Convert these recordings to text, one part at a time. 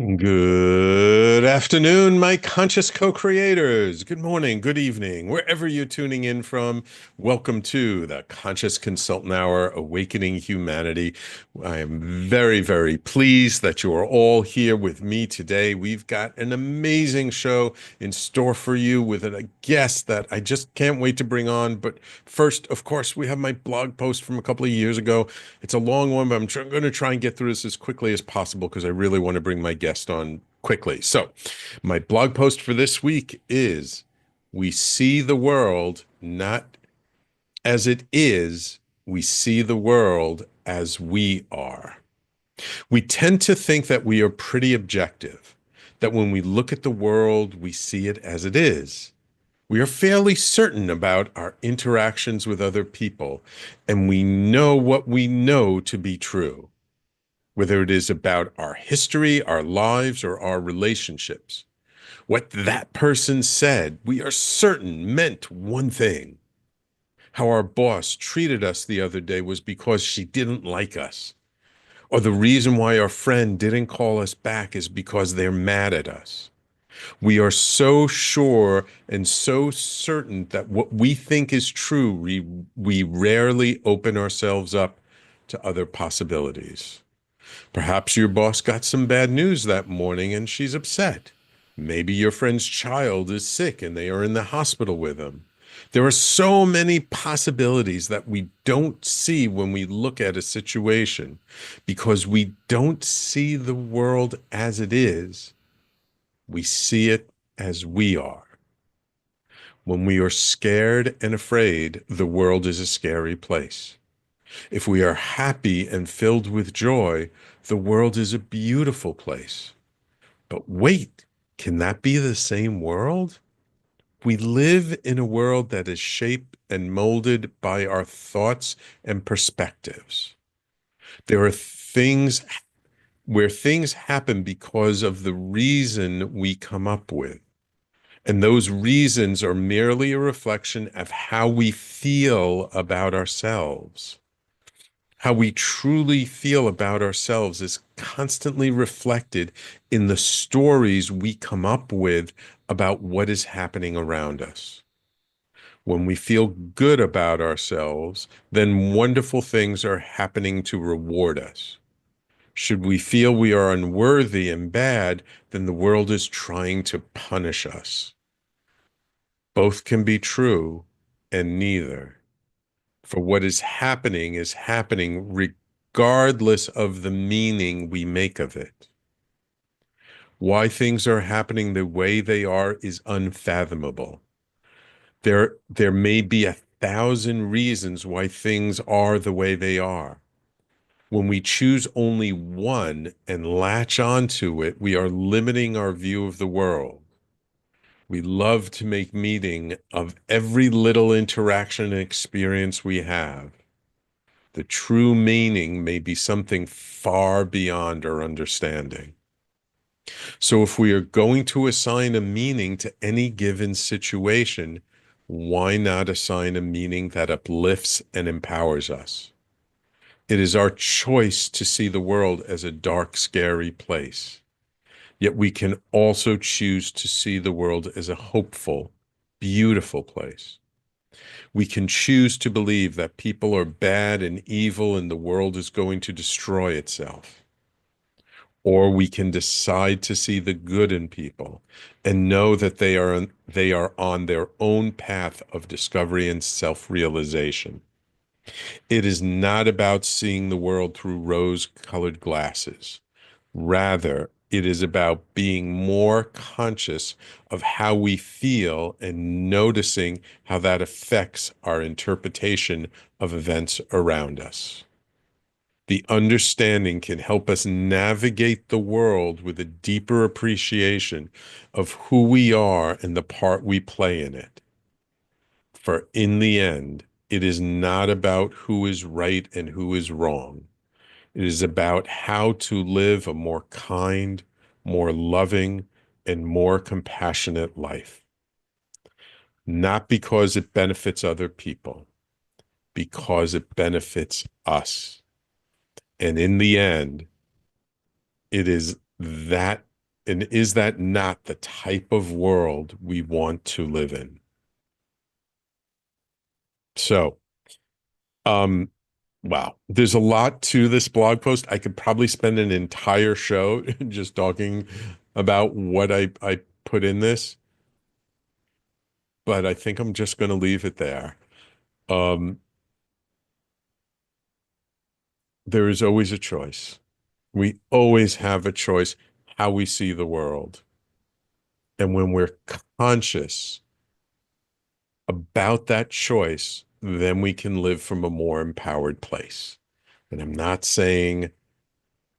Good afternoon, my conscious co-creators. Good morning, good evening, wherever you're tuning in from. Welcome to the Conscious Consultant Hour, Awakening Humanity. I am very, very pleased that you are all here with me today. We've got an amazing show in store for you with a guest that I just can't wait to bring on. But first, of course, we have my blog post from a couple of years ago. It's a long one, but I'm going to try and get through this as quickly as possible because I really want to bring my guest on quickly. So, my blog post for this week is We see the world not as it is, we see the world as we are. We tend to think that we are pretty objective, that when we look at the world, we see it as it is. We are fairly certain about our interactions with other people, and we know what we know to be true, whether it is about our history, our lives, or our relationships. What that person said, we are certain meant one thing. How our boss treated us the other day was because she didn't like us. Or the reason why our friend didn't call us back is because they're mad at us. We are so sure and so certain that what we think is true, we rarely open ourselves up to other possibilities. Perhaps your boss got some bad news that morning and she's upset. Maybe your friend's child is sick and they are in the hospital with them. There are so many possibilities that we don't see when we look at a situation because we don't see the world as it is. We see it as we are. When we are scared and afraid, the world is a scary place. If we are happy and filled with joy, the world is a beautiful place. But wait, can that be the same world? We live in a world that is shaped and molded by our thoughts and perspectives. There are things where things happen because of the reason we come up with. And those reasons are merely a reflection of how we feel about ourselves. How we truly feel about ourselves is constantly reflected in the stories we come up with about what is happening around us. When we feel good about ourselves, then wonderful things are happening to reward us. Should we feel we are unworthy and bad, then the world is trying to punish us. Both can be true and neither. For what is happening regardless of the meaning we make of it. Why things are happening the way they are is unfathomable. There may be 1,000 reasons why things are the way they are. When we choose only one and latch onto it, we are limiting our view of the world. We love to make meaning of every little interaction and experience we have. The true meaning may be something far beyond our understanding. So if we are going to assign a meaning to any given situation, why not assign a meaning that uplifts and empowers us? It is our choice to see the world as a dark, scary place. Yet we can also choose to see the world as a hopeful, beautiful place. We can choose to believe that people are bad and evil and the world is going to destroy itself. Or we can decide to see the good in people and know that they are on their own path of discovery and self-realization. It is not about seeing the world through rose-colored glasses. Rather, it is about being more conscious of how we feel and noticing how that affects our interpretation of events around us. The understanding can help us navigate the world with a deeper appreciation of who we are and the part we play in it. For in the end, it is not about who is right and who is wrong. It is about how to live a more kind, more loving, and more compassionate life. Not because it benefits other people, because it benefits us. And in the end, it is that And is that not the type of world we want to live in? So, um, wow, there's a lot to this blog post. I could probably spend an entire show just talking about what I put in this, but I think I'm just going to leave it there. Um, there is always a choice. We always have a choice how we see the world. And when we're conscious about that choice, then we can live from a more empowered place. And I'm not saying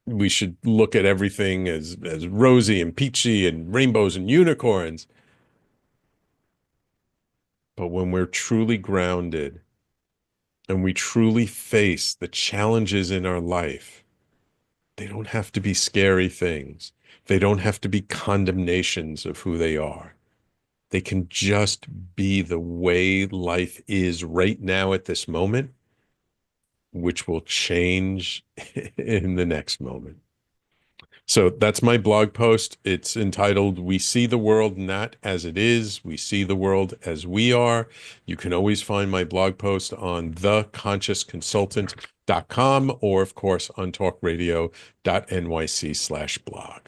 we should look at everything as rosy and peachy and rainbows and unicorns. But when we're truly grounded and we truly face the challenges in our life, they don't have to be scary things. They don't have to be condemnations of who they are. They can just be the way life is right now at this moment, which will change in the next moment. So that's my blog post. It's entitled, We See the World Not As It Is, We See the World As We Are. You can always find my blog post on theconsciousconsultant.com or, of course, on talkradio.nyc/blog.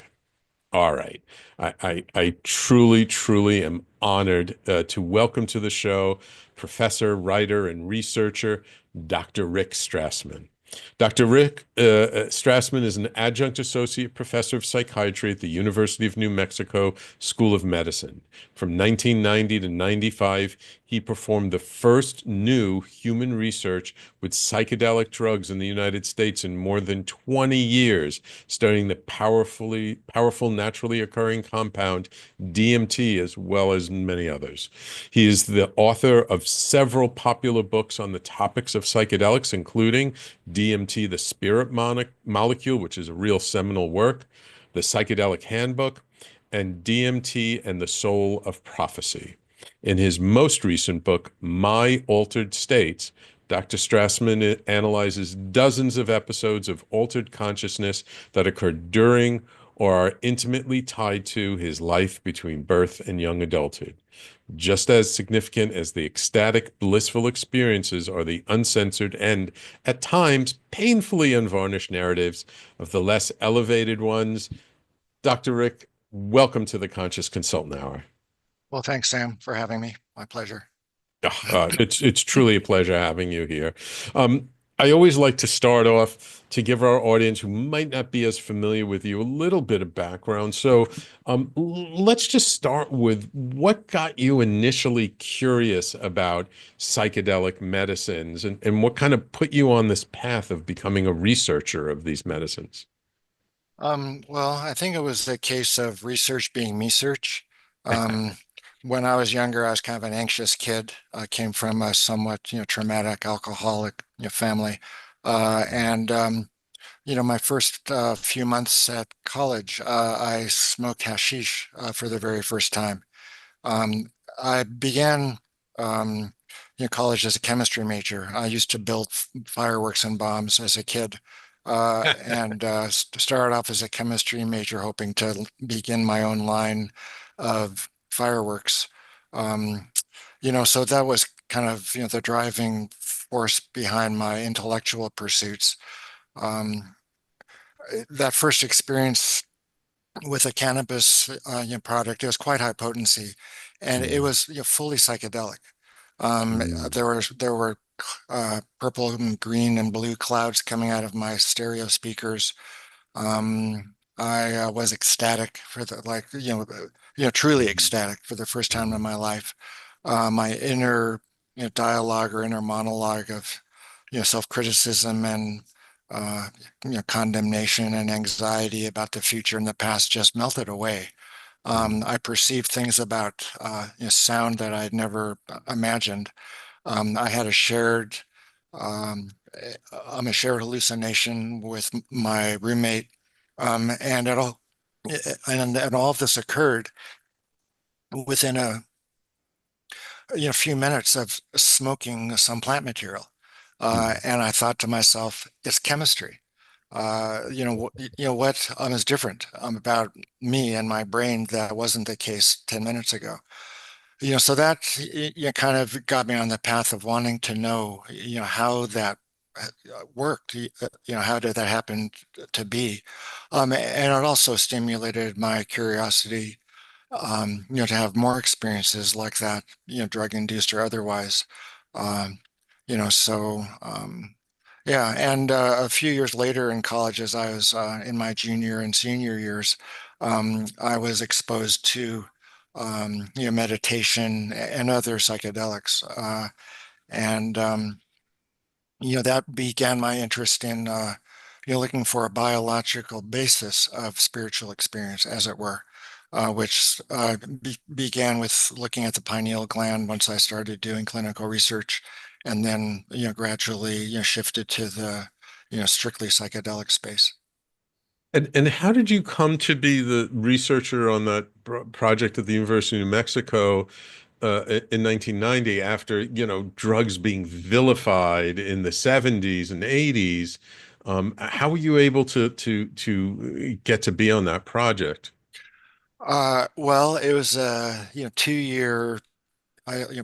All right. I truly, truly am honored to welcome to the show professor, writer, and researcher, Dr. Rick Strassman. Dr. Rick Strassman is an adjunct associate professor of psychiatry at the University of New Mexico School of Medicine. From 1990 to 95, he performed the first new human research with psychedelic drugs in the United States in more than 20 years, studying the powerful naturally occurring compound DMT as well as many others. He is the author of several popular books on the topics of psychedelics, including DMT, the Spirit Molecule, which is a real seminal work, the Psychedelic Handbook, and DMT and the Soul of Prophecy. In his most recent book, My Altered States, Dr. Strassman analyzes dozens of episodes of altered consciousness that occurred during or are intimately tied to his life between birth and young adulthood. Just as significant as the ecstatic, blissful experiences are the uncensored and, at times, painfully unvarnished narratives of the less elevated ones. Dr. Rick, welcome to the Conscious Consultant Hour. Well, thanks, Sam, for having me. My pleasure. It's truly a pleasure having you here. Um, I always like to start off to give our audience who might not be as familiar with you a little bit of background. So let's just start with what got you initially curious about psychedelic medicines and what kind of put you on this path of becoming a researcher of these medicines. Well, I think it was a case of research being me search. Um, when I was younger, I was kind of an anxious kid. I came from a somewhat, traumatic alcoholic, family. My first few months at college, I smoked hashish for the very first time. Um, I began college as a chemistry major. I used to build fireworks and bombs as a kid, and started off as a chemistry major, hoping to begin my own line of fireworks. Um, so that was kind of the driving force behind my intellectual pursuits. Um, that first experience with a cannabis product. It was quite high potency, and it Mm, was fully psychedelic. Um, mm, there were purple and green and blue clouds coming out of my stereo speakers. I was ecstatic for the truly mm, ecstatic for the first time in mm, my life. My inner dialogue or inner monologue of self-criticism and uh, condemnation and anxiety about the future and the past just melted away. mm, I perceived things about sound that I'd never imagined. I had a shared I'm a shared hallucination with my roommate, and and all of this occurred within a few minutes of smoking some plant material. mm, And I thought to myself, it's chemistry. what is different about me and my brain that wasn't the case 10 minutes ago. So that kind of got me on the path of wanting to know, how that worked. How did that happen to be? And it also stimulated my curiosity, to have more experiences like that, drug induced or otherwise. Um, yeah. And a few years later in college, as I was in my junior and senior years, I was exposed to, meditation and other psychedelics. And that began my interest in looking for a biological basis of spiritual experience, as it were, which began with looking at the pineal gland once I started doing clinical research, and then gradually shifted to the strictly psychedelic space. And how did you come to be the researcher on that project at the University of New Mexico in 1990 after, drugs being vilified in the 70s and 80s? How were you able to get to be on that project? Well, it was a 2 year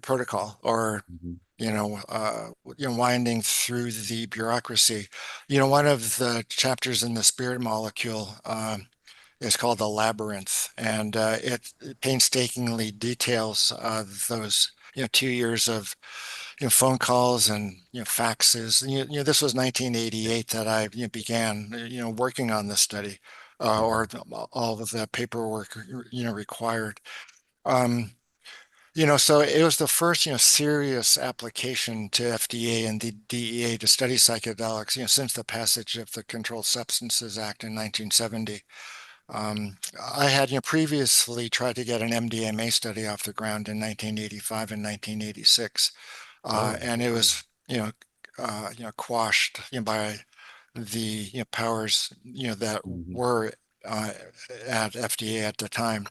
protocol, or Mhm. winding through the bureaucracy. One of the chapters in the spirit molecule is called the labyrinth, and it painstakingly details those 2 years of phone calls and faxes. This was 1988 that I began working on this study, or all of the paperwork required. Um, so it was the first, serious application to FDA and the DEA to study psychedelics, since the passage of the Controlled Substances Act in 1970. I had, previously tried to get an MDMA study off the ground in 1985 and 1986, Oh, and it okay. was, quashed, by the, powers, that Mhm. were uh, at FDA at the time.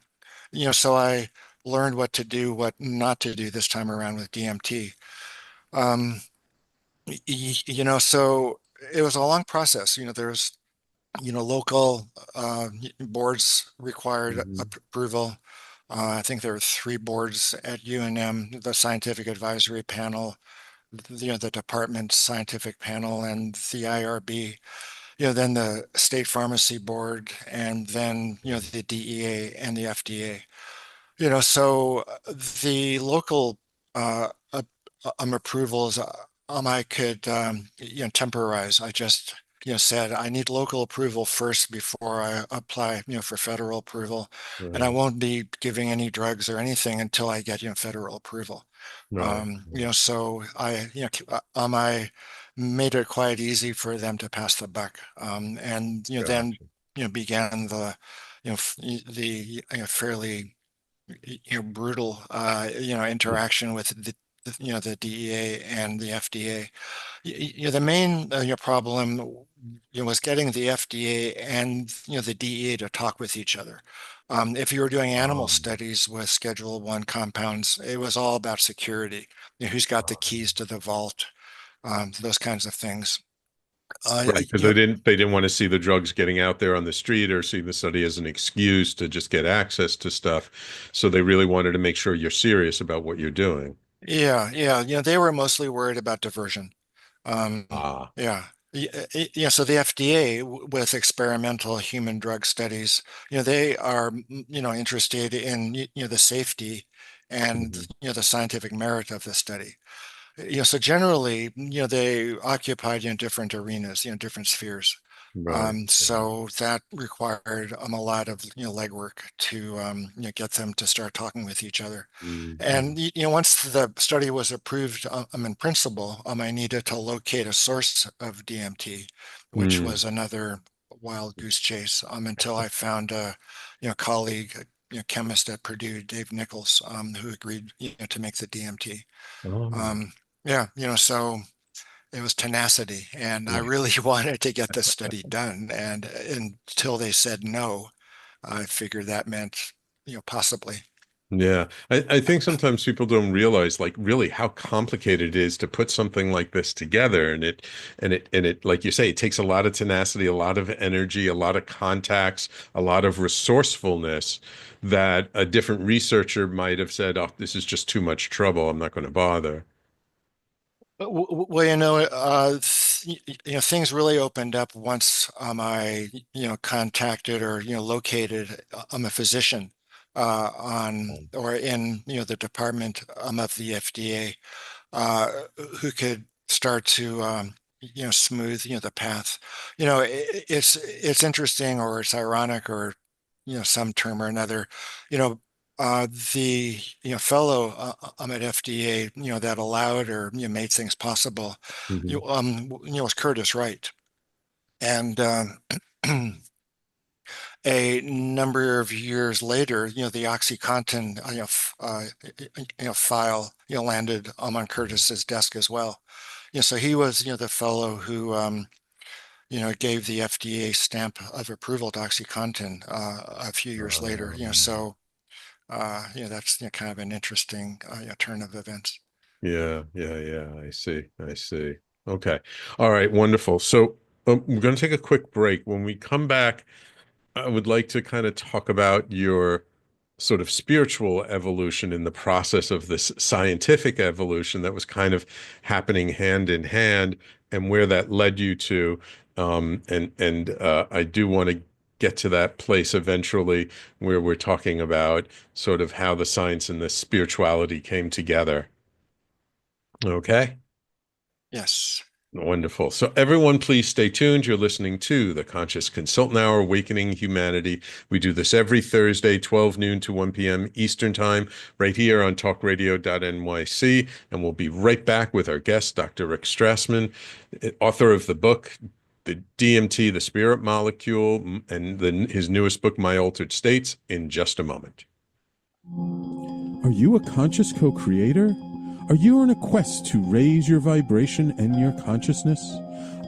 So I learned what to do, what not to do this time around with DMT. Um, so it was a long process. There's, local boards required Mhm. approval. I think there were three boards at UNM: the Scientific Advisory Panel, the department scientific panel, and the IRB. Then the State Pharmacy Board, and then the DEA and the FDA. So the local approvals, I could temporize. I just said I need local approval first before I apply for federal approval, and I Right, won't be giving any drugs or anything until I get federal approval. right, right. So I made it quite easy for them to pass the buck, and then Gotcha. began the the fairly brutal interaction with the DEA and the FDA. The main problem was getting the FDA and the DEA to talk with each other. If you were doing animal Um, studies with Schedule 1 compounds, it was all about security. Who's got the keys to the vault, those kinds of things. right, because they didn't want to see the drugs getting out there on the street or see the study as an excuse to just get access to stuff. So they really wanted to make sure you're serious about what you're doing. yeah, yeah. They were mostly worried about diversion. Ah. Yeah. Yeah, so the FDA with experimental human drug studies, they are, interested in, the safety and, Mhm. the scientific merit of the study. So generally, they occupied, different arenas, different spheres. Right. Right. So that required a lot of, legwork to, get them to start talking with each other. Mhm. And once the study was approved, in principle, I needed to locate a source of DMT, which Mm. was another wild goose chase, until I found a colleague, chemist at Purdue, Dave Nichols, who agreed to make the DMT. Oh, Um, yeah, so it was tenacity, and I yeah. really wanted to get this study done. And until they said no, I figured that meant possibly. Yeah, I think sometimes people don't realize like really how complicated it is to put something like this together. And it, like you say, it takes a lot of tenacity, a lot of energy, a lot of contacts, a lot of resourcefulness that a different researcher might have said, oh, this is just too much trouble. I'm not going to bother. Well, things really opened up once I, contacted or, located a physician on or in, the department of the FDA who could start to, smooth, the path. It's interesting or it's ironic or, some term or another, you know, the fellow at FDA that allowed or made things possible Hmm. was Curtis Wright, and a number of years later the OxyContin file landed on Curtis's desk as well. So he was the fellow who gave the FDA stamp of approval to OxyContin a few years later. So that's kind of an interesting turn of events. Yeah, yeah, yeah. I see. I see. Okay. All right. Wonderful. So we're going to take a quick break. When we come back, I would like to kind of talk about your sort of spiritual evolution in the process of this scientific evolution that was kind of happening hand in hand and where that led you to. And I do want to get to that place eventually where we're talking about sort of how the science and the spirituality came together. Okay. Yes. Wonderful. So, everyone, please stay tuned. You're listening to the Conscious Consultant Hour, Awakening Humanity. We do this every Thursday, 12 noon to 1 p.m. Eastern Time, right here on talkradio.nyc. And we'll be right back with our guest, Dr. Rick Strassman, author of the book, The DMT, the Spirit Molecule, and his newest book, My Altered States, in just a moment. Are you a conscious co creator? Are you on a quest to raise your vibration and your consciousness?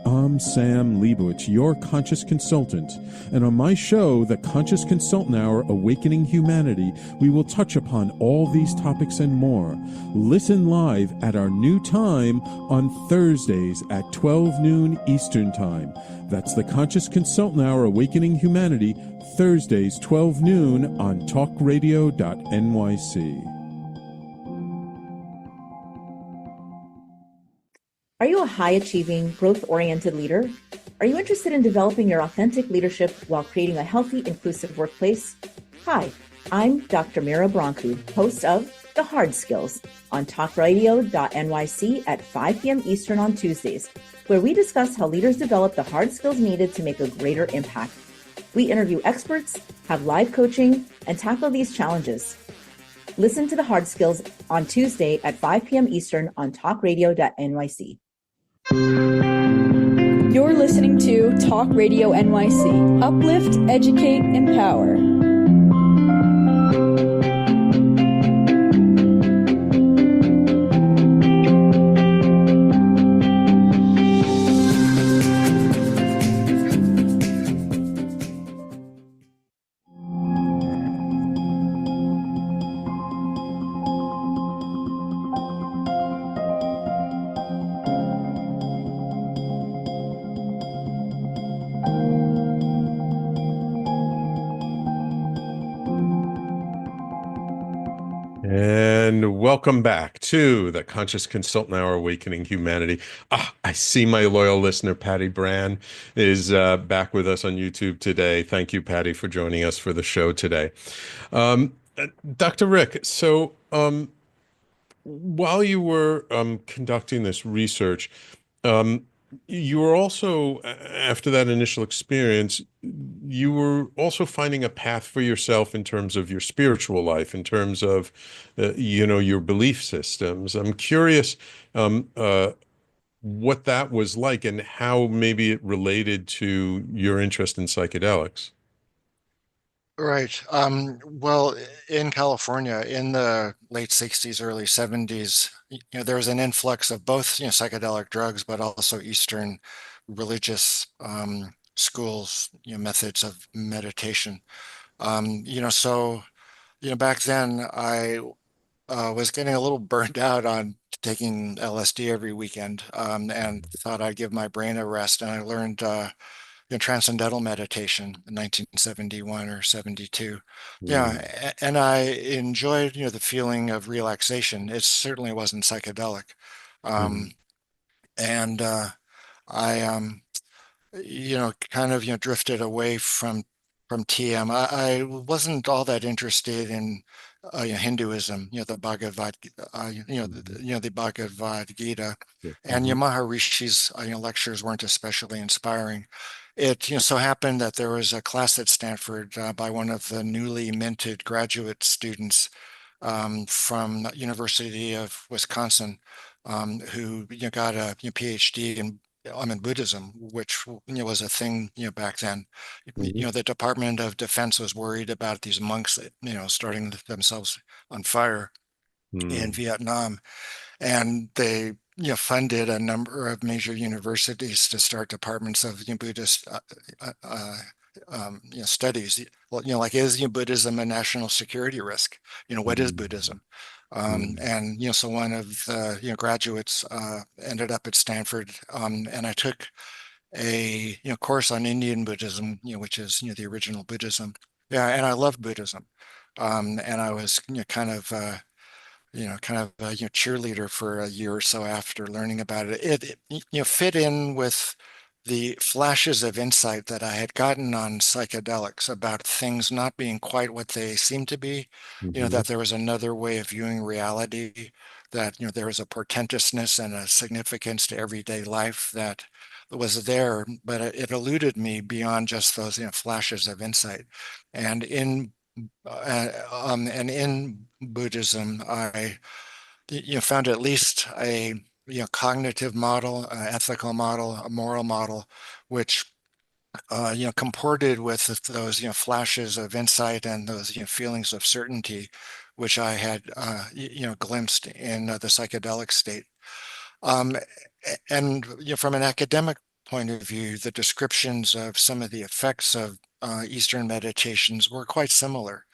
I'm Sam Leibowitz, your conscious consultant, and on my show, The Conscious Consultant Hour Awakening Humanity, we will touch upon all these topics and more. Listen live at our new time on Thursdays at 12 noon Eastern Time. That's The Conscious Consultant Hour Awakening Humanity, Thursdays 12 noon on talkradio.nyc. Are you a high-achieving, growth-oriented leader? Are you interested in developing your authentic leadership while creating a healthy, inclusive workplace? Hi, I'm Dr. Mira Brancu, host of The Hard Skills on talkradio.nyc at 5 p.m. Eastern on Tuesdays, where we discuss how leaders develop the hard skills needed to make a greater impact. We interview experts, have live coaching, and tackle these challenges. Listen to The Hard Skills on Tuesday at 5 p.m. Eastern on talkradio.nyc. You're listening to Talk Radio NYC. Uplift, educate, empower. And welcome back to the Conscious Consultant Hour, Awakening Humanity. I see my loyal listener, Patty Brand, is back with us on YouTube today. Thank you, Patty, for joining us for the show today. Dr. Rick, so while you were conducting this research, um, you were also, after that initial experience, you were also finding a path for yourself in terms of your spiritual life, in terms of, your belief systems. I'm curious, what that was like and how maybe it related to your interest in psychedelics. Right. Well, in California, in the late 60s, early 70s, there was an influx of both, psychedelic drugs, but also Eastern religious schools, methods of meditation. So back then I was getting a little burnt out on taking LSD every weekend, and thought I'd give my brain a rest. And I learned transcendental meditation in 1971 or 72. Yeah, Mm, and I enjoyed the feeling of relaxation. It certainly wasn't psychedelic. mm, Um, and I kind of drifted away from TM. I wasn't all that interested in Hinduism, the Bhagavad, mhm. the Bhagavad Gita, Yeah. and Maharishi's lectures weren't especially inspiring. It so happened that there was a class at Stanford by one of the newly minted graduate students from University of Wisconsin, who got a PhD in Buddhism, which was a thing back then. Mhm. The Department of Defense was worried about these monks that starting themselves on fire in Mm, Vietnam, and they funded a number of major universities to start departments of Buddhist studies. Well, like, is Buddhism a national security risk? What is mm, Buddhism? mm, And so one of the graduates ended up at Stanford, and I took a course on Indian Buddhism, which is the original Buddhism. Yeah, and I love Buddhism, and I was kind of a cheerleader for a year or so after learning about it. It fit in with the flashes of insight that I had gotten on psychedelics about things not being quite what they seem to be. mhm, That there was another way of viewing reality, that there was a portentousness and a significance to everyday life that was there, but it eluded me beyond just those flashes of insight. And in Buddhism, I found at least a cognitive model, ethical model, a moral model, which comported with those flashes of insight and those feelings of certainty, which I had glimpsed in the psychedelic state. Um, and from an academic point of view, the descriptions of some of the effects of Eastern meditations were quite similar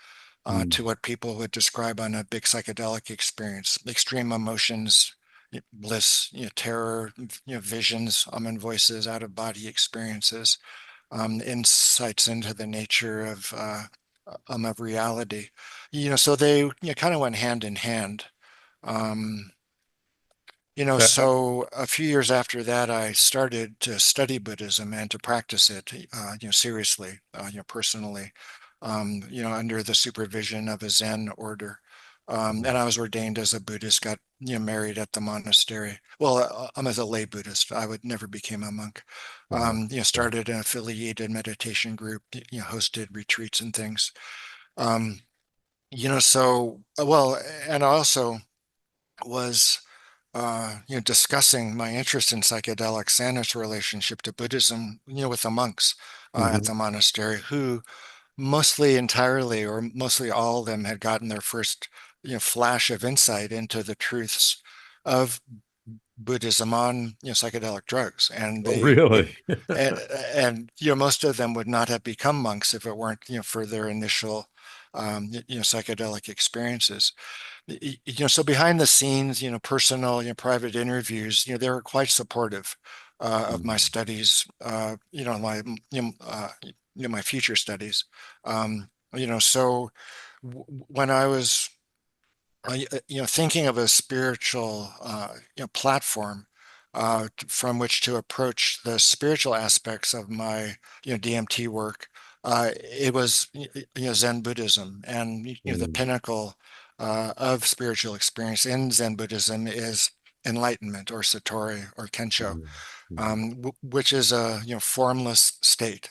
mm, to what people would describe on a big psychedelic experience: extreme emotions, bliss, terror, visions, voices, out of body experiences, insights into the nature of reality. So they kind of went hand in hand. Um, uh, so a few years after that, I started to study Buddhism and to practice it, seriously, personally, under the supervision of a Zen order. And I was ordained as a Buddhist, got, married at the monastery. Well, I'm as a lay Buddhist. I would never became a monk. yeah. Started an affiliated meditation group, hosted retreats and things. Um, well, and I also was discussing my interest in psychedelics and its relationship to Buddhism, with the monks at Mhm, the monastery, who mostly entirely or mostly all of them had gotten their first, flash of insight into the truths of Buddhism on, psychedelic drugs, and oh, they, really? and, and most of them would not have become monks if it weren't, for their initial, psychedelic experiences. So behind the scenes, personal, private interviews, they were quite supportive of my Mm, studies, my future studies. So when I was, thinking of a spiritual, platform from which to approach the spiritual aspects of my, DMT work, it was, Zen Buddhism, and the mm, pinnacle of spiritual experience in Zen Buddhism is enlightenment or satori or kensho, mhm, mhm, which is a formless state.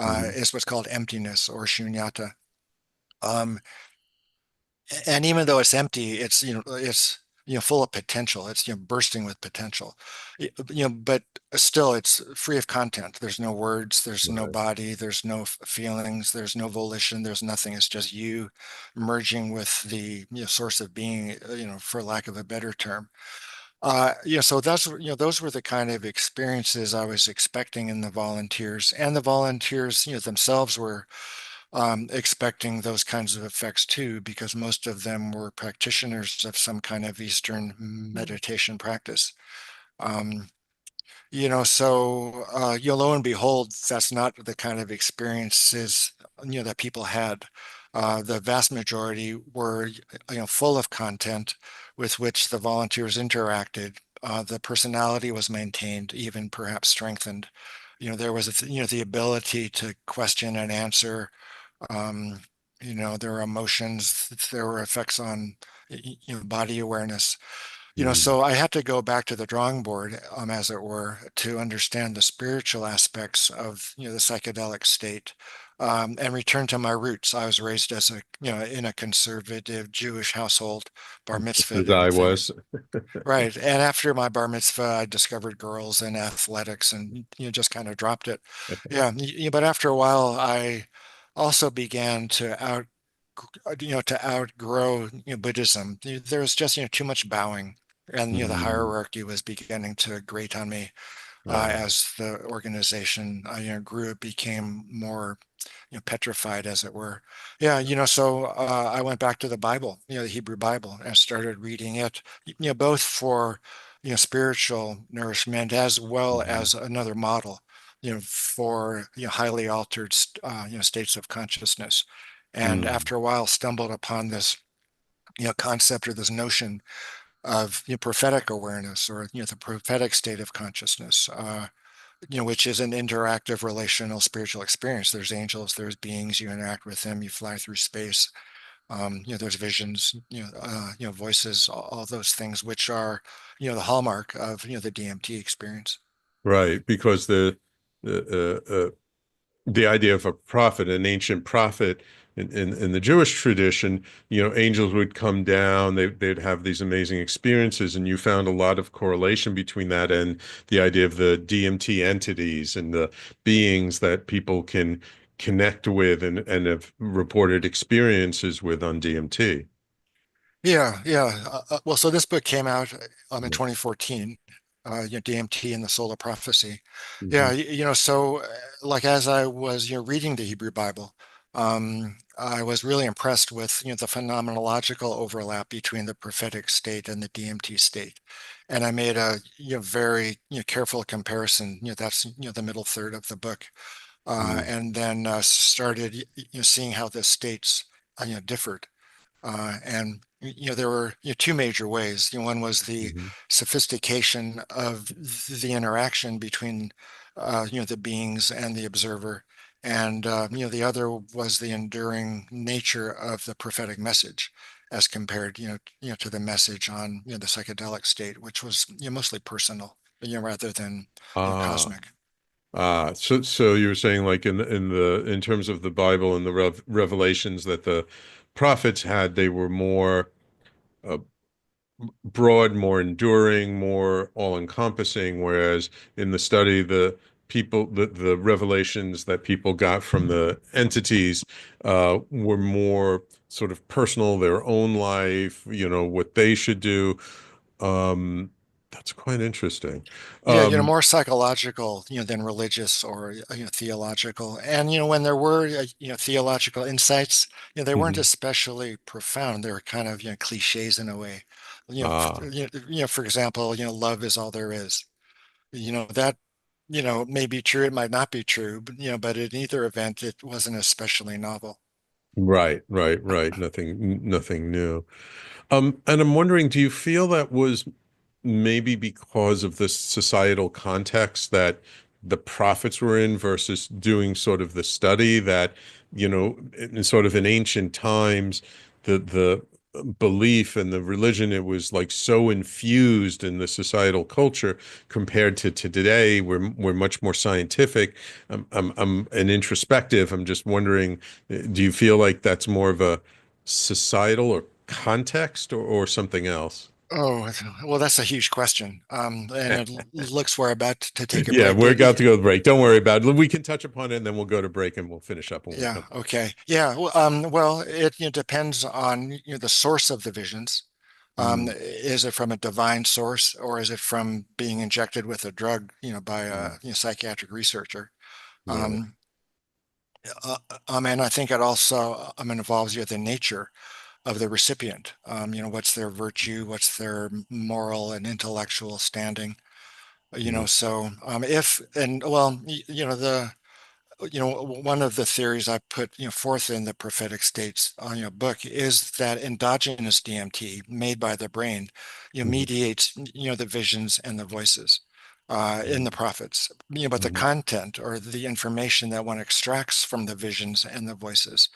mhm, Is what's called emptiness or shunyata. Um, and even though it's empty, it's full of potential. It's bursting with potential. But still, it's free of content. There's no words. There's no right. body. There's no feelings. There's no volition. There's nothing. It's just you merging with the source of being. For lack of a better term. So those were the kind of experiences I was expecting in the volunteers, and the volunteers themselves were expecting those kinds of effects too, because most of them were practitioners of some kind of Eastern meditation practice. Um, so lo and behold, that's not the kind of experiences that people had. The vast majority were full of content with which the volunteers interacted. The personality was maintained, even perhaps strengthened. There was the ability to question and answer. Um, there were emotions, there were effects on body awareness. Mm. So I had to go back to the drawing board, as it were, to understand the spiritual aspects of, the psychedelic state, and return to my roots. I was raised as in a conservative Jewish household, bar As mitzvahed I and was. things. Right. And after my bar mitzvah, I discovered girls and athletics and, just kind of dropped it. Yeah. But after a while, I also began to outgrow, Buddhism. There was just, there was just too much bowing, and the Mm. hierarchy was beginning to grate on me. Uh, As the organization grew, it became more petrified, as it were. Yeah, so I went back to the Bible, the Hebrew Bible, and started reading it, both for spiritual nourishment as well mhm. as another model, for highly altered states of consciousness. And Mm. after a while, stumbled upon this concept, or this notion of prophetic awareness, or the prophetic state of consciousness, which is an interactive relational spiritual experience. There's angels, there's beings, you interact with them, you fly through space. There's visions, voices, all those things, which are the hallmark of the DMT experience. Right, because the idea of a prophet, an ancient prophet in the Jewish tradition, angels would come down, they'd have these amazing experiences, and you found a lot of correlation between that and the idea of the DMT entities and the beings that people can connect with and have reported experiences with on DMT. Yeah, yeah. Well, so this book came out in Yeah. 2014, DMT and the Solar Prophecy. Yeah, Mhm. so like as I was, reading the Hebrew Bible, I was really impressed with, the phenomenological overlap between the prophetic state and the DMT state. And I made a, very, careful comparison, that's, the middle third of the book. Mm. And then started, seeing how the states, differed. And there were two major ways. One was the Mhm. sophistication of the interaction between the beings and the observer, and the other was the enduring nature of the prophetic message, as compared to the message on the psychedelic state, which was mostly personal, rather than Ah. cosmic. So you were saying like in terms of the Bible and the revelations that the prophets had, they were more uh, broad, more enduring, more all-encompassing, whereas in the study, the revelations that people got from the entities were more sort of personal, their own life, what they should do. Um, that's quite interesting. Yeah, Um, more psychological, than religious or theological. And when there were theological insights, they weren't mhm. especially profound. They were kind of cliches in a way. Ah. For example, love is all there is. That may be true. It might not be true, but but in either event, it wasn't especially novel. Right, right, right. Nothing new. And I'm wondering, do you feel that was maybe because of the societal context that the prophets were in versus doing sort of the study that, in sort of in ancient times, the belief and the religion, it was like so infused in the societal culture compared to today, we're much more scientific. I'm an introspective. I'm just wondering, do you feel like that's more of a societal or context or something else? Oh, well, that's a huge question. And it looks we're about to take a Yeah, break, we're but about to go to break. Don't worry about it. We can touch upon it and then we'll go to break and we'll finish up when we yeah, come back. okay. Yeah, well, it depends on the source of the visions. Mm. Is it from a divine source, or is it from being injected with a drug, by a Mm. psychiatric researcher? Right. Um, And I think it also involves the nature of the recipient. What's their virtue, what's their moral and intellectual standing. Mhm. So if and well, the one of the theories I put forth in the prophetic states book is that endogenous DMT made by the brain Mhm. mediates the visions and the voices in Mhm. the prophets, but the Mhm. content or the information that one extracts from the visions and the voices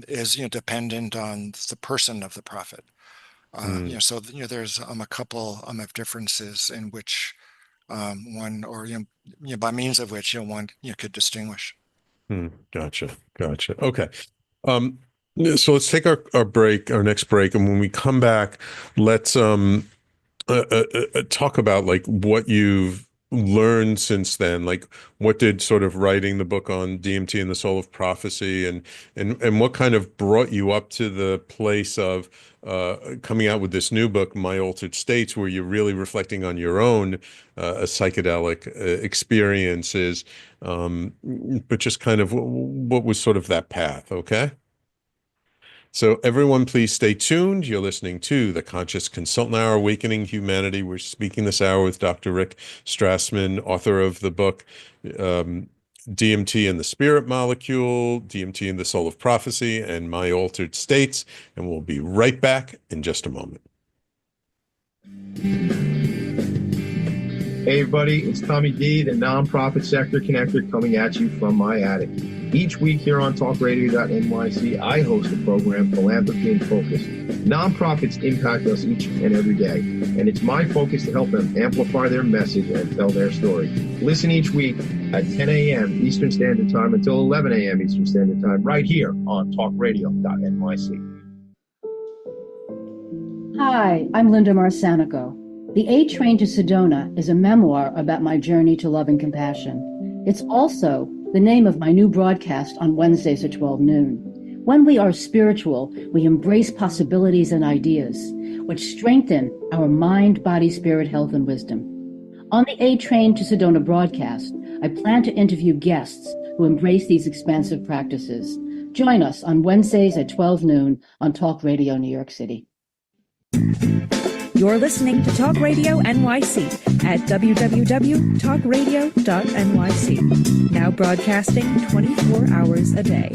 is dependent on the person of the prophet. Mhm. So there's a couple of differences in which one or by means of which one could distinguish. Gotcha. Gotcha. Okay. Um, so let's take our break, our next break, and when we come back, let's talk about like what you've learned since then. Like, what did sort of writing the book on DMT and the Soul of Prophecy, and what kind of brought you up to the place of coming out with this new book, My Altered States, where you're really reflecting on your own psychedelic experiences, but just kind of what was sort of that path, okay? So, everyone, please stay tuned. You're listening to the Conscious Consultant Hour, Awakening Humanity. We're speaking this hour with Dr. Rick Strassman, author of the book um, DMT and the Spirit Molecule, DMT and the Soul of Prophecy, and My Altered States. And we'll be right back in just a moment. Hey everybody, it's Tommy D, the nonprofit sector connector, coming at you from my attic. Each week here on talkradio.nyc, I host a program, Philanthropy in Focus. Nonprofits impact us each and every day, and it's my focus to help them amplify their message and tell their story. Listen each week at 10 a.m. Eastern Standard Time until 11 a.m. Eastern Standard Time, right here on talkradio.nyc. Hi, I'm Linda Marcanico. The A Train to Sedona is a memoir about my journey to love and compassion. It's also the name of my new broadcast on Wednesdays at 12 noon. When we are spiritual, we embrace possibilities and ideas, which strengthen our mind, body, spirit, health, and wisdom. On the A Train to Sedona broadcast, I plan to interview guests who embrace these expansive practices. Join us on Wednesdays at 12 noon on Talk Radio New York City. You're listening to Talk Radio NYC at www.talkradio.nyc. Now broadcasting 24 hours a day.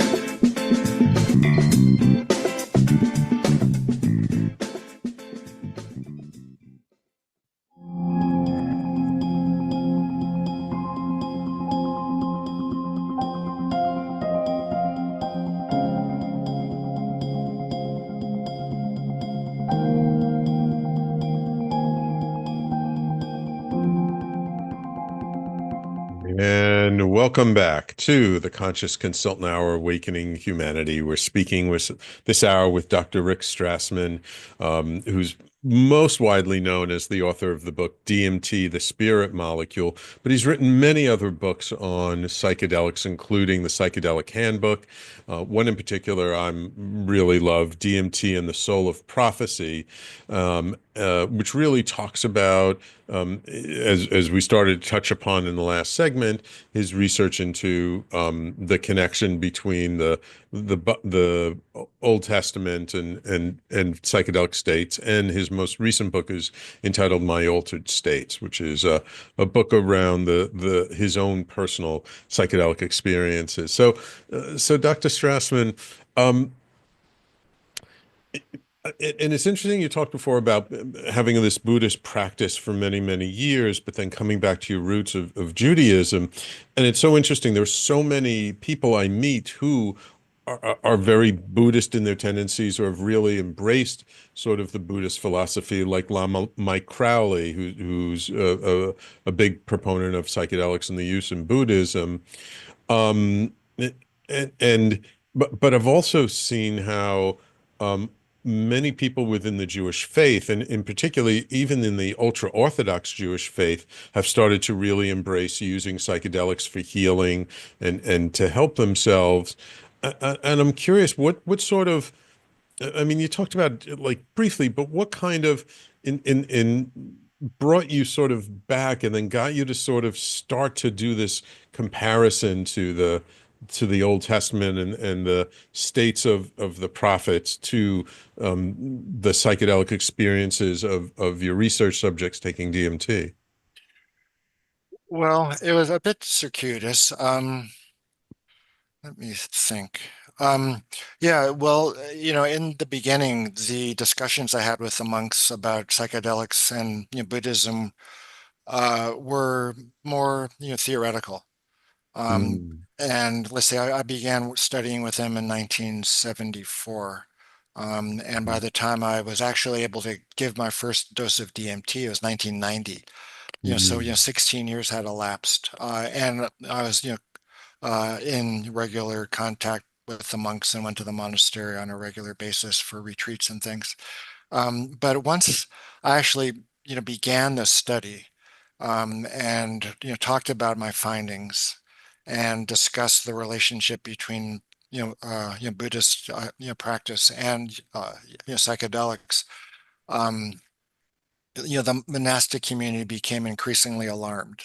And welcome back to the Conscious Consultant Hour, Awakening Humanity. We're speaking with this hour with Dr. Rick Strassman, who's most widely known as the author of the book DMT, the Spirit Molecule, but he's written many other books on psychedelics, including the Psychedelic Handbook. One in particular I'm really love, DMT and the Soul of Prophecy, which really talks about, as we started to touch upon in the last segment, his research into the connection between the Old Testament and psychedelic states, and his most recent book is entitled My Altered States, which is a book around the his own personal psychedelic experiences. So Dr. Strassman, um, and it's interesting, you talked before about having this Buddhist practice for many, many years, but then coming back to your roots of Judaism. And it's so interesting. There's so many people I meet who are very Buddhist in their tendencies or have really embraced sort of the Buddhist philosophy, like Lama Mike Crowley, who's a big proponent of psychedelics and the use in Buddhism. Um, and but I've also seen how many people within the Jewish faith, and in particularly even in the ultra-Orthodox Jewish faith, have started to really embrace using psychedelics for healing and to help themselves. And I'm curious, what sort of, I mean, you talked about it, like briefly, but what kind of in brought you sort of back and then got you to sort of start to do this comparison to the Old Testament and the states of the prophets to the psychedelic experiences of your research subjects taking DMT? Well, it was a bit circuitous. Let me think. Um, yeah, well, in the beginning, the discussions I had with the monks about psychedelics and Buddhism were more, theoretical. Um, Mm, and let's say I began studying with them in 1974. And by the time I was actually able to give my first dose of DMT, it was 1990. So mm, 16 years had elapsed, and I was in regular contact with the monks and went to the monastery on a regular basis for retreats and things. But once I actually, began the study, and talked about my findings and discussed the relationship between Buddhist practice and psychedelics. Um, the monastic community became increasingly alarmed.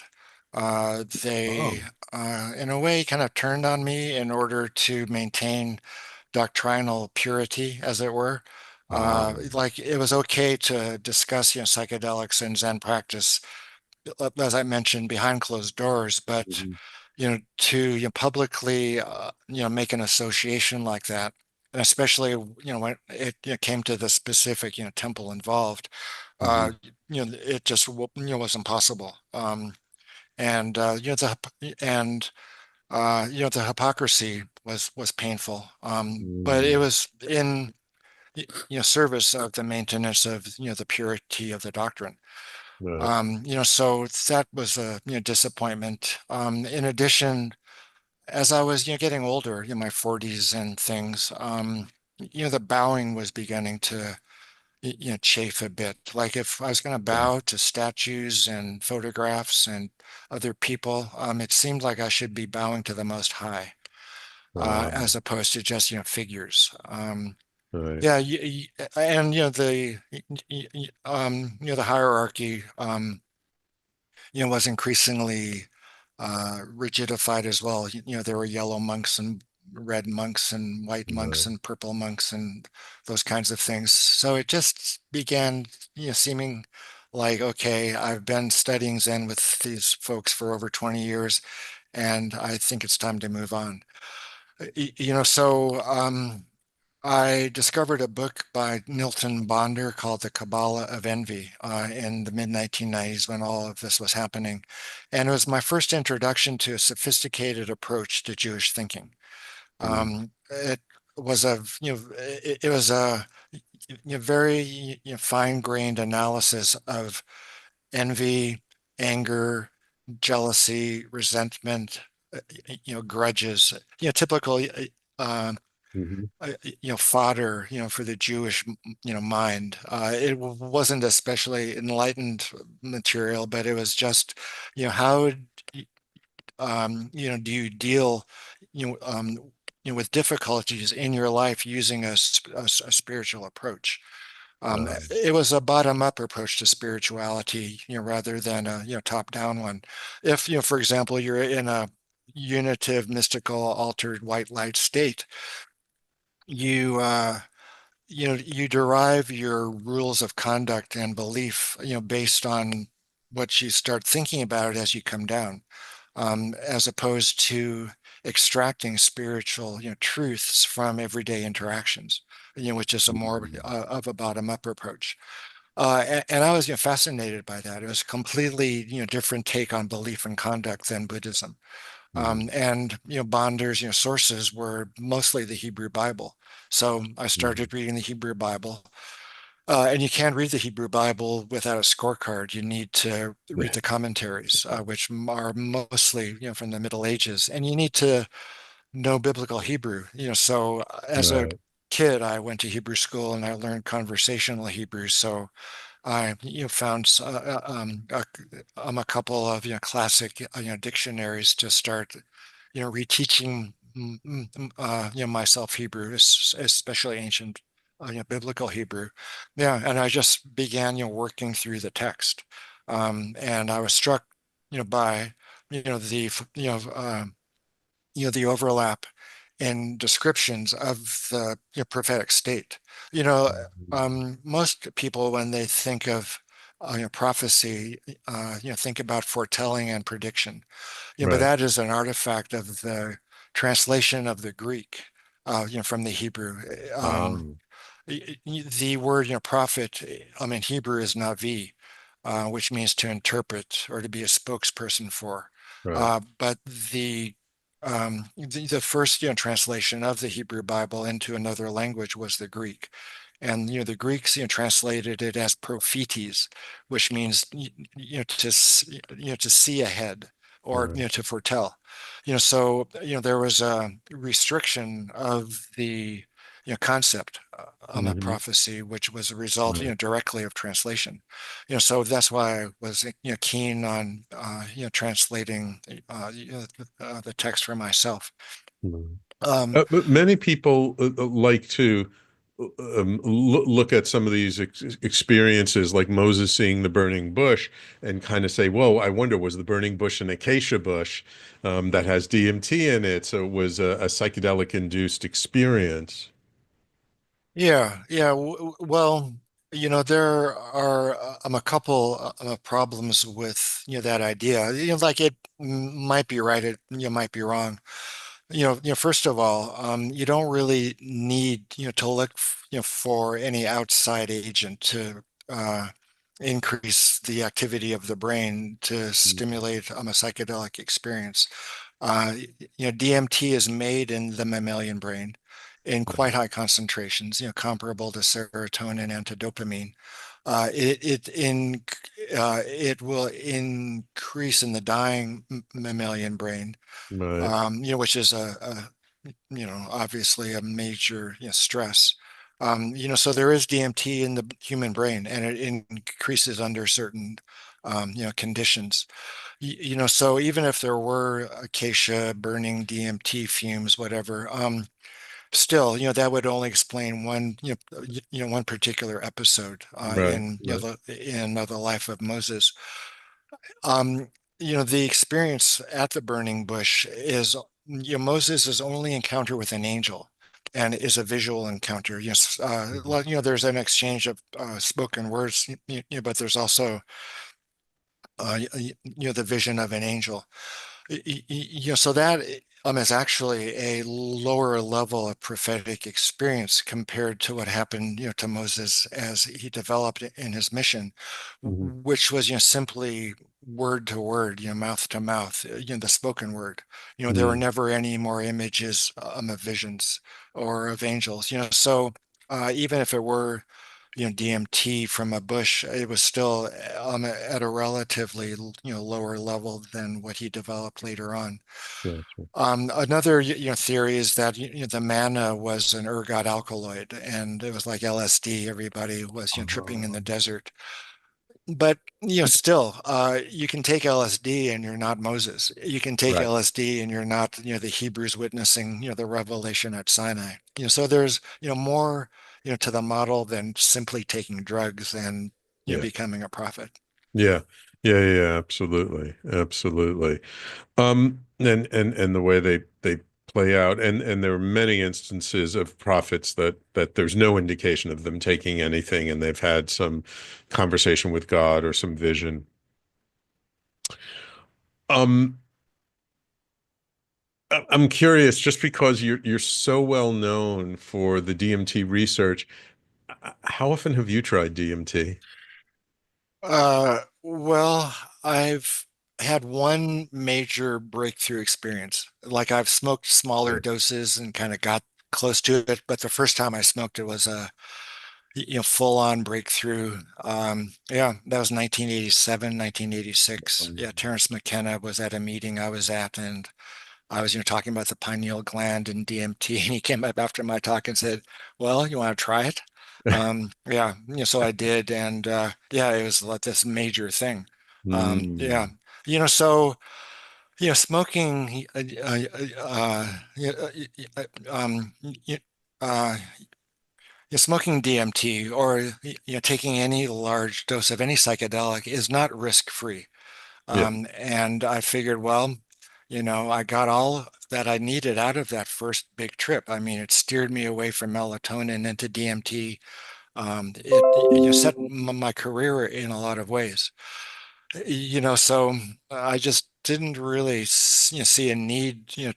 They, oh, in a way, kind of turned on me in order to maintain doctrinal purity, as it were. wow. Like it was okay to discuss, psychedelics and Zen practice, as I mentioned, behind closed doors, but Mhm, to publicly, make an association like that, and especially, when it came to the specific, temple involved, uh, mhm, it just was impossible. And and the hypocrisy was painful. But it mm, was in service of the maintenance of the purity of the doctrine. right. So that was a disappointment. In addition, as I was getting older, in my 40s and things, the bowing was beginning to chafe a bit. Like if I was going to bow to statues and photographs and other people, it seemed like I should be bowing to the Most High, Wow. as opposed to just figures. Right. Yeah, and the hierarchy, was increasingly rigidified as well. There were yellow monks and red monks and white monks Right. and purple monks and those kinds of things. So it just began, seeming like, okay, I've been studying Zen with these folks for over 20 years, and I think it's time to move on. So I discovered a book by Nilton Bonder called The Kabbalah of Envy in the mid 1990s when all of this was happening. And it was my first introduction to a sophisticated approach to Jewish thinking. Mm, It was it was a very fine-grained analysis of envy, anger, jealousy, resentment, grudges, typical uh, mhm, fodder, for the Jewish, mind. It wasn't especially enlightened material, but it was just, how, do you deal, with difficulties in your life using a spiritual approach. wow. It was a bottom-up approach to spirituality, rather than a, top-down one. If, for example, you're in a unitive, mystical, altered white light state, you you derive your rules of conduct and belief, based on what you start thinking about as you come down, as opposed to extracting spiritual, truths from everyday interactions, which is a more Mm, of a bottom-up approach. And I was, fascinated by that. It was a completely, different take on belief and conduct than Buddhism. mm, And Bonder's sources were mostly the Hebrew Bible. So I mm. started reading the Hebrew Bible. And you can't read the Hebrew Bible without a scorecard. You need to read the commentaries, which are mostly from the Middle Ages, and you need to know biblical Hebrew. So as a Right. kid, I went to Hebrew school and I learned conversational Hebrew. So I found a couple of classic dictionaries to start reteaching myself Hebrew, especially ancient biblical Hebrew. Yeah, and I just began working through the text, and I was struck by the the overlap in descriptions of the prophetic state. Most people, when they think of prophecy, think about foretelling and prediction. But Right. that is an artifact of the translation of the Greek, from the Hebrew. Um, The word, prophet, in Hebrew is navi, which means to interpret or to be a spokesperson for. right. But the first, translation of the Hebrew Bible into another language was the Greek. And the Greeks translated it as prophetes, which means to see ahead, or Right. to foretell. So there was a restriction of the concept of Hmm. prophecy, which was a result Right. directly of translation. So that's why I was keen on translating the text for myself. Mhm. Um, But many people like to look at some of these experiences, like Moses seeing the burning bush, and kind of say, "Whoa, I wonder, was the burning bush an acacia bush that has DMT in it? So it was a psychedelic-induced experience." Yeah, yeah. Well, there are a couple of problems with that idea. Like it might be right, it might be wrong. First of all, you don't really need to look for any outside agent to increase the activity of the brain to stimulate a psychedelic experience. Uh, DMT is made in the mammalian brain in quite high concentrations, comparable to serotonin and to dopamine. It will increase in the dying mammalian brain, Right. which is obviously a major, stress. So there is DMT in the human brain, and it increases under certain, conditions. So even if there were acacia burning DMT fumes, whatever, still, that would only explain one, one particular episode Right. Right. in the life of Moses. Um, the experience at the burning bush is, Moses' only encounter with an angel, and is a visual encounter. Yes, Mhm. there's an exchange of spoken words, but there's also the vision of an angel. So that is actually a lower level of prophetic experience compared to what happened, to Moses as he developed in his mission, Mhm. which was, simply word to word, mouth to mouth, the spoken word. There were Mm. never any more images of visions or of angels. So even if it were DMT from a bush, it was still at a relatively, lower level than what he developed later on. Gotcha. Another, theory is that the manna was an ergot alkaloid, and it was like LSD. Everybody was, tripping in the desert. But still, you can take LSD and you're not Moses. You can take Right. LSD and you're not, the Hebrews witnessing, the revelation at Sinai. So there's, more, to the model than simply taking drugs and, Yeah. becoming a prophet. Yeah. Yeah. Yeah. Absolutely. Absolutely. And the way they play out, and there are many instances of prophets that there's no indication of them taking anything, and they've had some conversation with God or some vision. Um, I'm curious, just because you're so well known for the DMT research, how often have you tried DMT? Well, I've had one major breakthrough experience. Like I've smoked smaller Right. doses and kind of got close to it, but the first time I smoked it was a full on breakthrough. Yeah, that was 1987, 1986. Um, Yeah, Terrence McKenna was at a meeting I was at, and I was, talking about the pineal gland and DMT, and he came up after my talk and said, "Well, you want to try it?" Yeah, so I did, and yeah, it was like this major thing. Yeah, mm, so smoking, y- uh, smoking DMT, or taking any large dose of any psychedelic is not risk-free. yeah. And I figured, well, I got all that I needed out of that first big trip. I mean, it steered me away from melatonin into DMT. It set my career in a lot of ways. So I just didn't really see a need to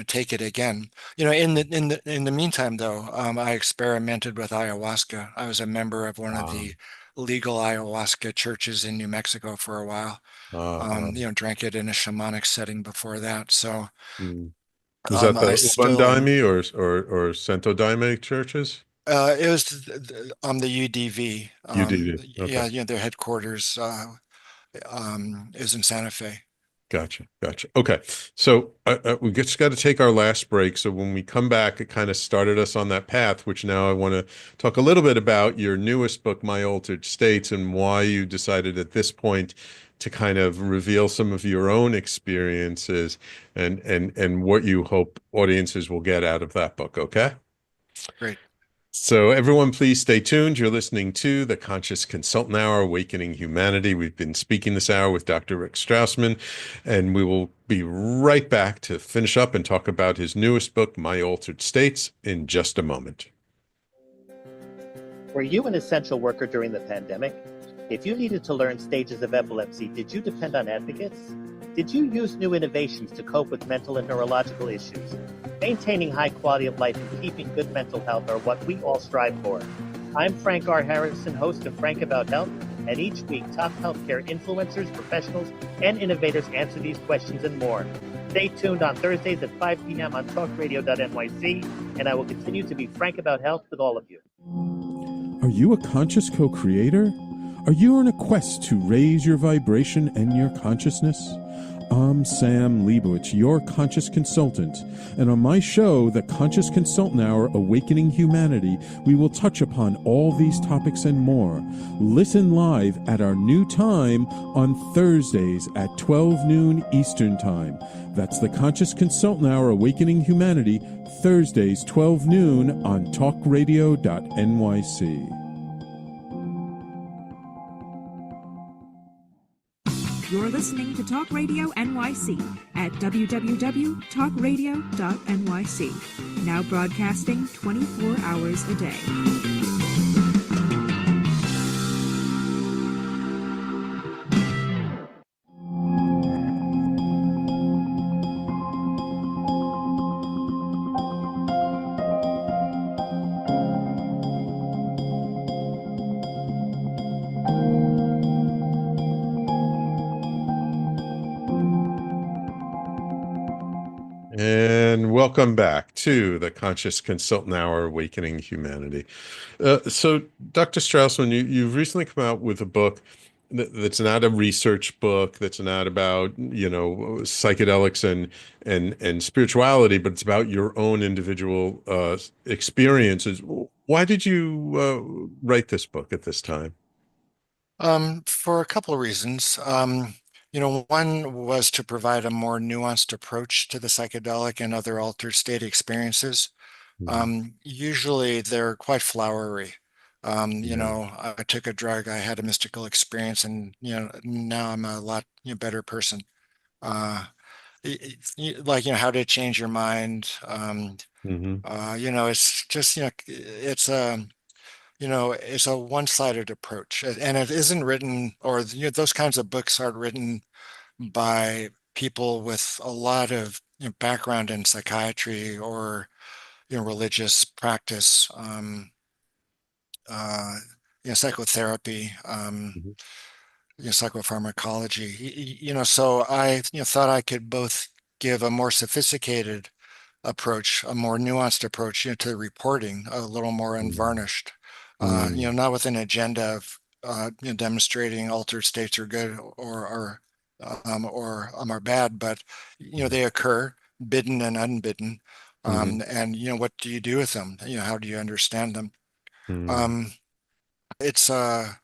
take it again. In the meantime, though, I experimented with ayahuasca. I was a member of one of Ah, the legal ayahuasca churches in New Mexico for a while. uh, Drank it in a shamanic setting before that. So mm. Was that I the still Ubandaime or Santo Daime churches? it was on the UDV. UDD. Okay. Yeah, their headquarters is in Santa Fe. Gotcha. Gotcha. Okay. So we just got to take our last break. So when we come back, it kind of started us on that path, which now I want to talk a little bit about your newest book, My Altered States, and why you decided at this point to kind of reveal some of your own experiences and what you hope audiences will get out of that book. Okay. Great. So, everyone, please stay tuned. You're listening to the Conscious Consultant Hour, Awakening Humanity. We've been speaking this hour with Dr. Rick Strassman, and we will be right back to finish up and talk about his newest book, My Altered States, in just a moment. Were you an essential worker during the pandemic? If you needed to learn stages of epilepsy, did you depend on advocates? Did you use new innovations to cope with mental and neurological issues? Maintaining high quality of life and keeping good mental health are what we all strive for. I'm Frank R. Harrison, host of Frank About Health, and each week top healthcare influencers, professionals, and innovators answer these questions and more. Stay tuned on Thursdays at 5 p.m. on talkradio.nyc, and I will continue to be frank about health with all of you. Are you a conscious co-creator? Are you on a quest to raise your vibration and your consciousness? I'm Sam Leibowitz, your conscious consultant, and on my show, The Conscious Consultant Hour, Awakening Humanity, we will touch upon all these topics and more. Listen live at our new time on Thursdays at 12 noon Eastern Time. That's The Conscious Consultant Hour, Awakening Humanity, Thursdays 12 noon on talkradio.nyc. You're listening to Talk Radio NYC at www.talkradio.nyc. Now broadcasting 24 hours a day. And welcome back to the Conscious Consultant Hour, Awakening Humanity. So, Dr. Strassman, you've recently come out with a book that's not a research book, that's not about, psychedelics and spirituality, but it's about your own individual experiences. Why did you write this book at this time? For a couple of reasons. One was to provide a more nuanced approach to the psychedelic and other altered state experiences. Usually they're quite flowery. I took a drug, I had a mystical experience, and now I'm a lot better person. How did it change your mind? It's just it's a one-sided approach, and it isn't written, or those kinds of books aren't written by people with a lot of background in psychiatry or religious practice, psychotherapy, psychopharmacology. So I thought I could both give a more sophisticated approach, a more nuanced approach to the reporting, a little more unvarnished. Not with an agenda of demonstrating altered states are good or are bad, but they occur, bidden and unbidden. And what do you do with them? How do you understand them? It's a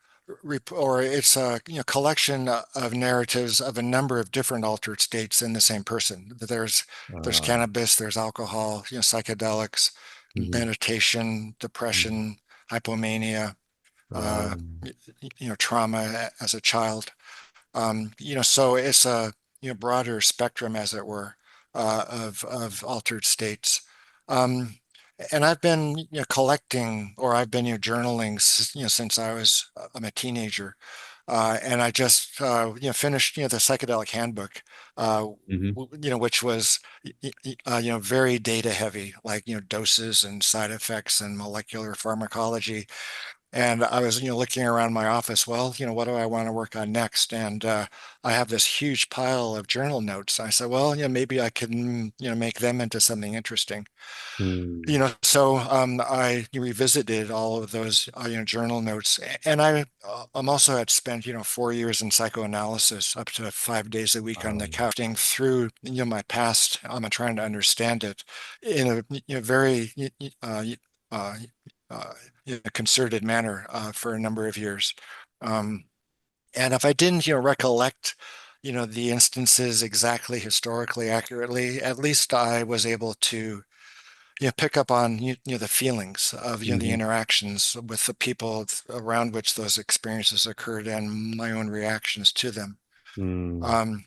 collection of narratives of a number of different altered states in the same person. There's cannabis, there's alcohol, psychedelics, meditation, depression, hypomania, trauma as a child. So it's a broader spectrum, as it were, of altered states. Um, and I've been collecting, or I've been journaling since I was I'm a teenager. And I just finished the Psychedelic Handbook, Hmm. which was very data heavy, like doses and side effects and molecular pharmacology. And I was looking around my office. Well, what do I want to work on next? And I have this huge pile of journal notes. I said, well, maybe I can make them into something interesting. Mm. So I revisited all of those journal notes, and I'm also had spent 4 years in psychoanalysis, up to 5 days a week on the couch, thinking through my past. I'm trying to understand it in a very uh, concerted manner for a number of years. Um, and if I didn't recollect the instances exactly historically accurately, at least I was able to pick up on the feelings of the Hmm. interactions with the people around which those experiences occurred and my own reactions to them. Mm. Um,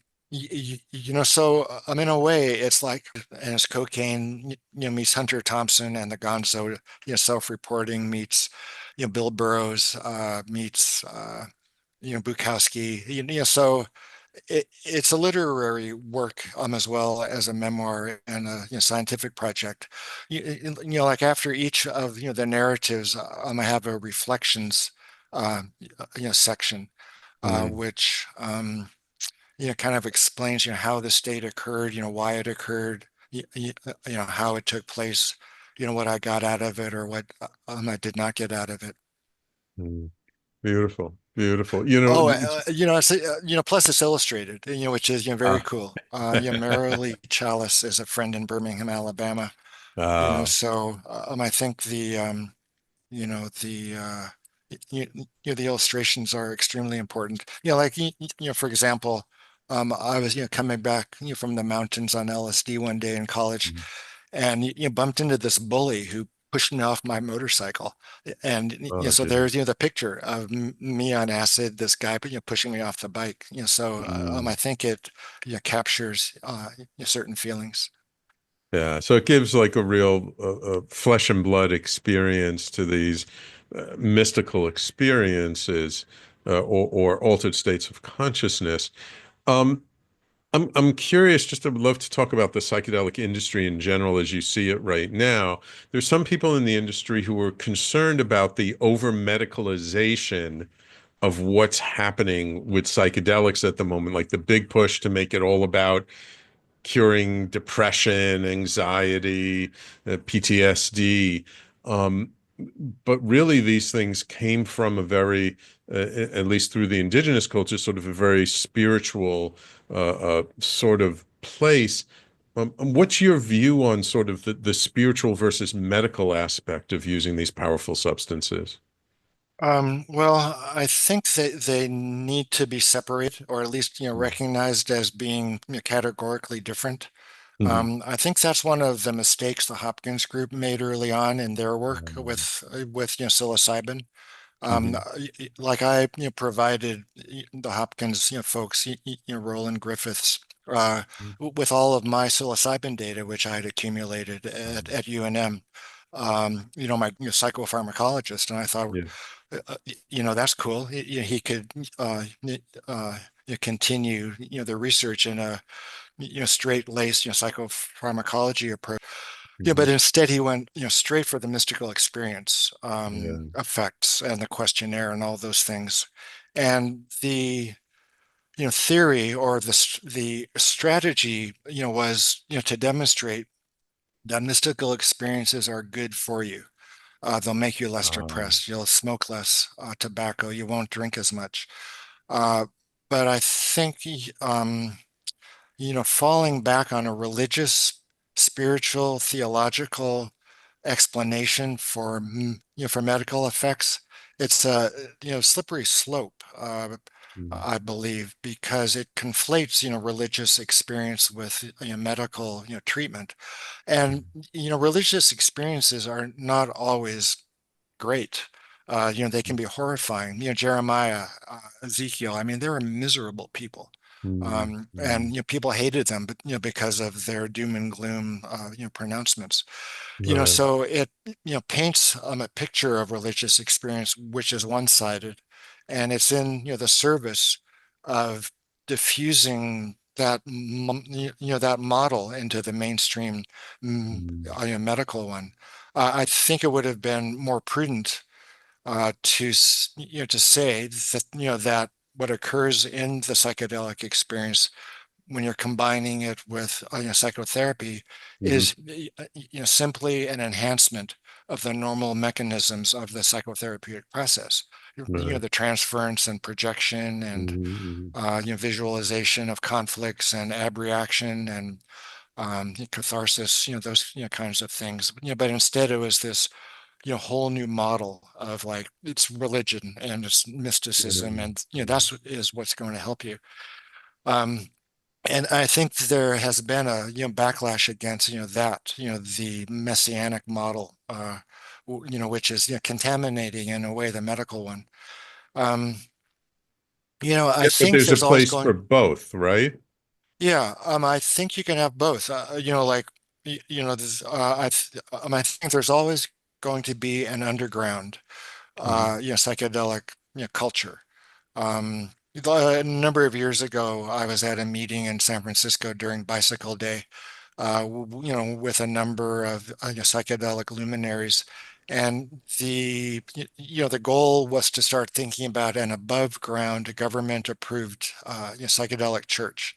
so in a way, it's like, and it's cocaine, meets Hunter Thompson, and the Gonzo, self-reporting meets, Bill Burroughs, meets, Bukowski. So it's a literary work as well as a memoir and a scientific project. Like after each of the narratives, I have a reflections section, Mm. which kind of explains how the state occurred, why it occurred, how it took place, what I got out of it or what I did not get out of it. Mm. Beautiful, beautiful. Oh, it's plus it's illustrated, which is very Uh, cool. Marilee Chalice is a friend in Birmingham, Alabama. uh, So I think the the illustrations are extremely important. Like for example, I was coming back from the mountains on LSD one day in college, and bumped into this bully who pushed me off my motorcycle. And oh, so geez. there's the picture of me on acid, this guy pushing me off the bike. So Mm. I think it captures certain feelings. Yeah, so it gives like a real flesh and blood experience to these mystical experiences or altered states of consciousness. Um, I'm curious, just I would love to talk about the psychedelic industry in general as you see it right now. There's some people in the industry who are concerned about the over medicalization of what's happening with psychedelics at the moment, like the big push to make it all about curing depression, anxiety, PTSD. Um, but really, these things came from a very, at least through the indigenous culture, sort of a very spiritual sort of place. What's your view on sort of the spiritual versus medical aspect of using these powerful substances? Well, I think that they need to be separated, or at least recognized as being categorically different. Mhm. I think that's one of the mistakes the Hopkins group made early on in their work with psilocybin. Mhm. Like I provided the Hopkins folks, Roland Griffiths, with all of my psilocybin data, which I had accumulated at UNM. My psychopharmacologist, and I thought, Yeah. that's cool. He could uh, continue the research in a straight-laced psychopharmacology approach. Yeah, but Mhm. instead he went, straight for the mystical experience Yeah. effects and the questionnaire and all those things. And the, theory or the strategy, was, to demonstrate that mystical experiences are good for you. They'll make you less Um, depressed. You'll smoke less tobacco. You won't drink as much. Uh, but I think falling back on a religious, spiritual, theological explanation for for medical effects, it's a slippery slope, mm, I believe, because it conflates religious experience with medical treatment, and religious experiences are not always great. They can be horrifying. Jeremiah, Ezekiel, I mean, they were miserable people. And people hated them, but because of their doom and gloom, pronouncements. Right. So it paints a picture of religious experience which is one-sided, and it's in the service of diffusing that model into the mainstream medical one. I think it would have been more prudent to say that that what occurs in the psychedelic experience when you're combining it with psychotherapy Hmm. is simply an enhancement of the normal mechanisms of the psychotherapeutic process. Right. The transference and projection and Hmm. visualization of conflicts and abreaction and catharsis, those kinds of things. But instead, it was this whole new model of like it's religion and it's mysticism, and that's is what's going to help you. Um, and I think there has been a backlash against that the messianic model, which is contaminating in a way the medical one. Um, I Yeah, but think there's a there's always place for going. both, right? Yeah, I think you can have both. Like I think there's always going to be an underground, Mhm. psychedelic culture. A number of years ago, I was at a meeting in San Francisco during Bicycle Day, with a number of psychedelic luminaries, and the goal was to start thinking about an above ground government approved psychedelic church.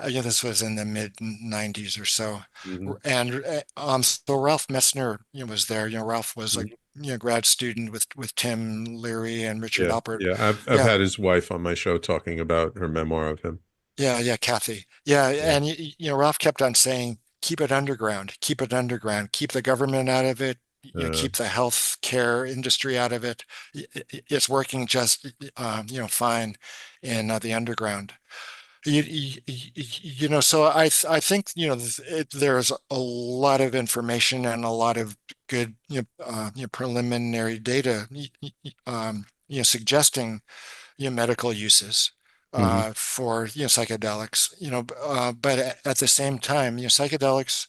This was in the mid 90s or so. Mhm. And so Ralph Messner was there. Ralph was a Mhm. grad student with Tim Leary and Richard Yeah, Alpert. yeah. I've Yeah, had his wife on my show talking about her memoir of him. yeah, Kathy. Yeah, Yeah. and Ralph kept on saying, keep it underground, keep it underground, keep the government out of it, Uh, keep the health care industry out of it. It's working just fine in the underground. So I think there's a lot of information and a lot of good preliminary data suggesting medical uses mhm. for psychedelics. But at the same time, psychedelics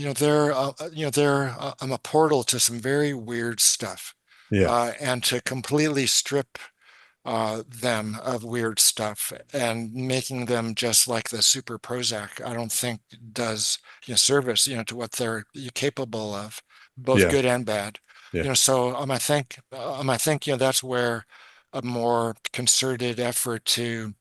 they're a portal to some very weird stuff, Yeah, and to completely strip them of weird stuff and making them just like the super Prozac, I don't think does service to what they're capable of, both yeah, good and bad. yeah, So I think that's where a more concerted effort to,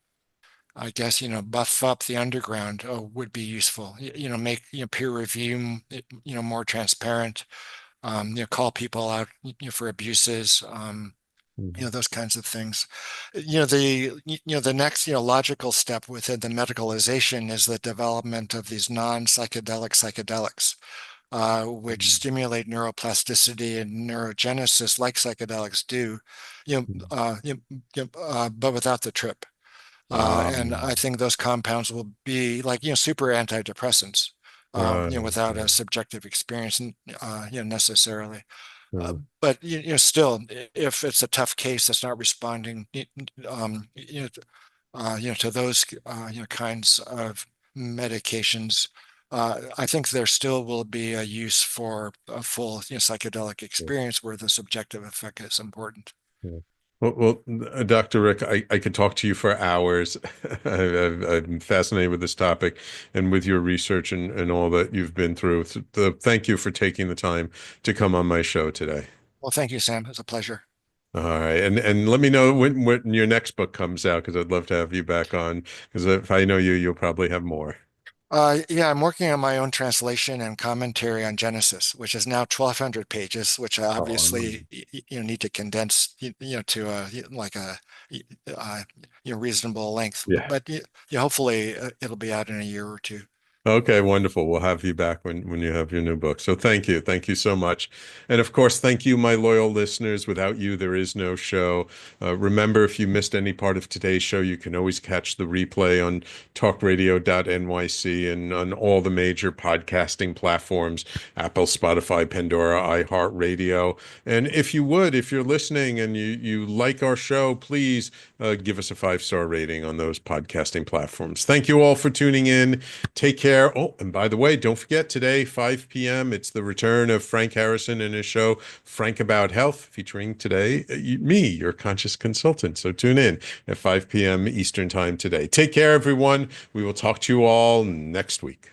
I guess, buff up the underground would be useful. Make peer review more transparent. Call people out for abuses. mhm. Those kinds of things. The next logical step within the medicalization is the development of these non-psychedelic psychedelics, which Mhm. stimulate neuroplasticity and neurogenesis like psychedelics do, Mhm. but without the trip. And I think those compounds will be like super antidepressants, Right, without a right. subjective experience, necessarily. Uh, But still, if it's a tough case that's not responding, to those kinds of medications, I think there still will be a use for a full psychedelic yeah, experience where the subjective effect is important. yeah. Dr. Rick, I could talk to you for hours. I'm fascinated with this topic and with your research and all that you've been through. Thank you for taking the time to come on my show today. Well, thank you, Sam. It's a pleasure. All right, and let me know when your next book comes out because I'd love to have you back on because if I know you, you'll probably have more. Yeah, I'm working on my own translation and commentary on Genesis, which is now 1,200 pages, which I Oh, obviously need to condense, to like a uh, reasonable length. yeah. But hopefully it'll be out in a year or two. Okay, wonderful. We'll have you back when you have your new book. So thank you. Thank you so much. And of course, thank you, my loyal listeners. Without you, there is no show. Remember, if you missed any part of today's show, you can always catch the replay on talkradio.nyc and on all the major podcasting platforms, Apple, Spotify, Pandora, iHeartRadio. And if you would, if you're listening and you like our show, please give us a 5-star rating on those podcasting platforms. Thank you all for tuning in. Take care. Oh, and by the way, don't forget today, 5 p.m., it's the return of Frank Harrison and his show, Frank About Health, featuring today me, your conscious consultant. So tune in at 5 p.m. Eastern Time today. Take care, everyone. We will talk to you all next week.